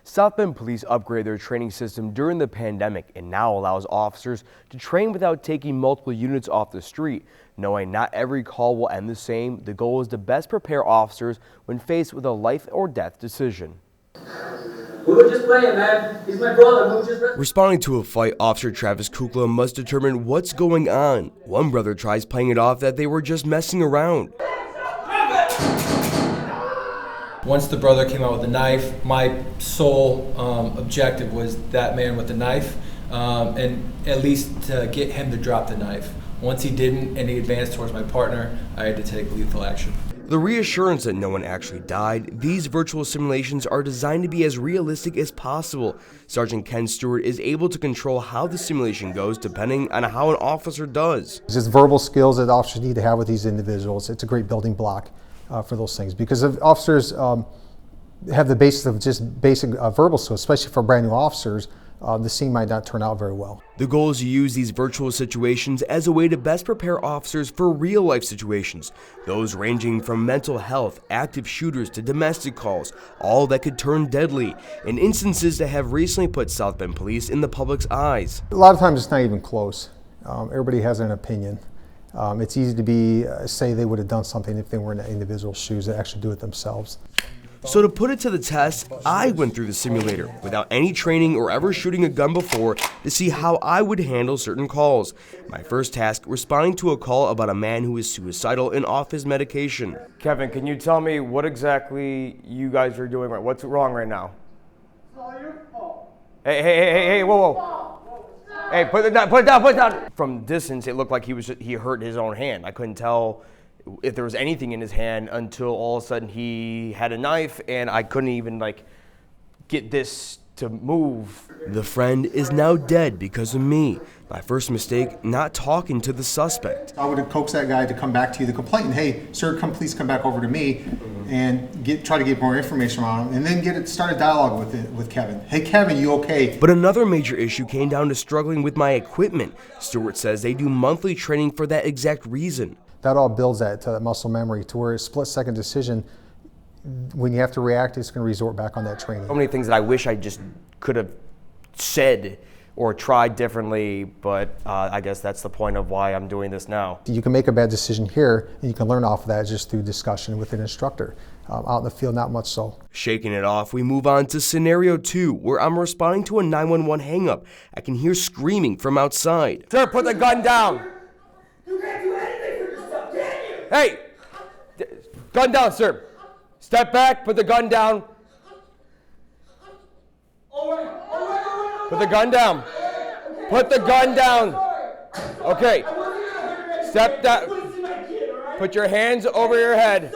South Bend Police upgraded their training system during the pandemic and now allows officers to train without taking multiple units off the street. Knowing not every call will end the same, the goal is to best prepare officers when faced with a life or death decision. We were just playing, man. He's my brother. We were just Responding to a fight, Officer Travis Kukla must determine what's going on. One brother tries playing it off that they were just messing around. Once the brother came out with the knife, my sole objective was that man with the knife, and at least to get him to drop the knife. Once he didn't and he advanced towards my partner, I had to take lethal action. The reassurance that no one actually died, these virtual simulations are designed to be as realistic as possible. Sergeant Ken Stewart is able to control how the simulation goes depending on how an officer does. It's just verbal skills that officers need to have with these individuals. It's a great building block for those things, because if officers have the basis of just basic verbal skills, especially for brand new officers, the scene might not turn out very well. The goal is to use these virtual situations as a way to best prepare officers for real life situations, those ranging from mental health, active shooters to domestic calls, all that could turn deadly, and instances that have recently put South Bend Police in the public's eyes. A lot of times it's not even close. Everybody has an opinion. It's easy to say they would have done something if they were in the individual's shoes that actually do it themselves. So to put it to the test, I went through the simulator without any training or ever shooting a gun before to see how I would handle certain calls. My first task, responding to a call about a man who is suicidal and off his medication. Kevin, can you tell me what exactly you guys are doing right? What's wrong right now? It's all your fault. Hey, whoa. Hey, put it down. From distance, it looked like he hurt his own hand. I couldn't tell if there was anything in his hand until all of a sudden he had a knife and I couldn't even get this to move. The friend is now dead because of me. My first mistake, not talking to the suspect. I would have coaxed that guy to come back to you, the complainant. Hey, sir, please come back over to me and try to get more information on him, and then start a dialogue with Kevin. Hey, Kevin, you okay? But another major issue came down to struggling with my equipment. Stewart says they do monthly training for that exact reason. That all builds that muscle memory to where a split-second decision, when you have to react, it's going to resort back on that training. So many things that I wish I just could have said or tried differently, but I guess that's the point of why I'm doing this now. You can make a bad decision here, and you can learn off of that just through discussion with an instructor. Out in the field, not much so. Shaking it off, we move on to scenario 2, where I'm responding to a 911 hang-up. I can hear screaming from outside. Sir, put the gun down! You can't do anything for yourself, can you? Hey! Gun down, sir! Step back, put the gun down. All right. Put the gun down. Put the gun down. Okay. Step down. Put your hands over your head.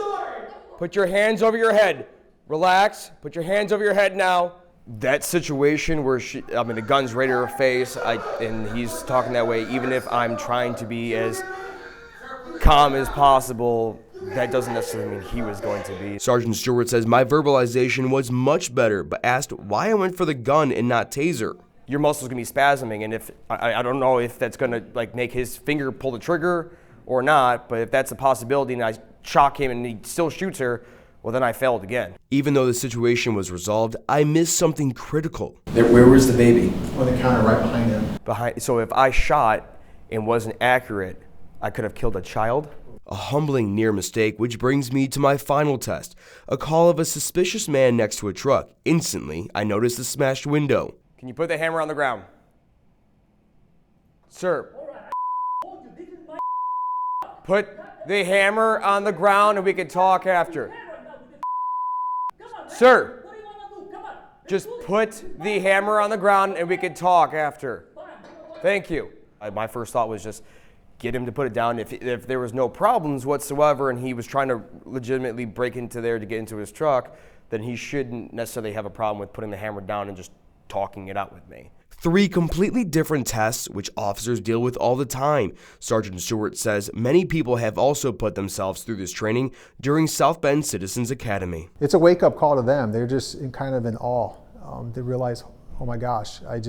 Put your hands over your head. Relax. Put your hands over your head now. That situation where the gun's right to her face, and he's talking that way, even if I'm trying to be as calm as possible, that doesn't necessarily mean he was going to be. Sergeant Stewart says my verbalization was much better, but asked why I went for the gun and not taser. Your muscle's gonna be spasming, and if I don't know if that's gonna make his finger pull the trigger or not, but if that's a possibility and I shock him and he still shoots her, well then I failed again. Even though the situation was resolved, I missed something critical. Where was the baby? On the counter right behind him. So if I shot and wasn't accurate, I could have killed a child. A humbling near mistake, which brings me to my final test. A call of a suspicious man next to a truck. Instantly, I noticed the smashed window. Can you put the hammer on the ground? Sir. Put the hammer on the ground and we can talk after. Sir. Just put the hammer on the ground and we can talk after. Thank you. My first thought was just get him to put it down. If there was no problems whatsoever and he was trying to legitimately break into there to get into his truck, then he shouldn't necessarily have a problem with putting the hammer down and just talking it out with me. 3 completely different tests which officers deal with all the time. Sergeant Stewart says many people have also put themselves through this training during South Bend Citizens Academy. It's a wake-up call to them. They're just kind of in awe. They realize, oh my gosh, I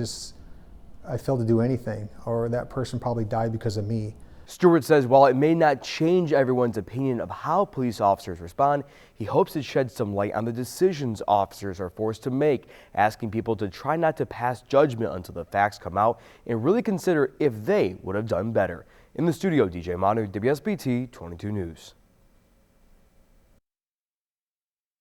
failed to do anything, or that person probably died because of me. Stewart says while it may not change everyone's opinion of how police officers respond, he hopes it sheds some light on the decisions officers are forced to make, asking people to try not to pass judgment until the facts come out and really consider if they would have done better. In the studio, DJ Manu, WSBT 22 News.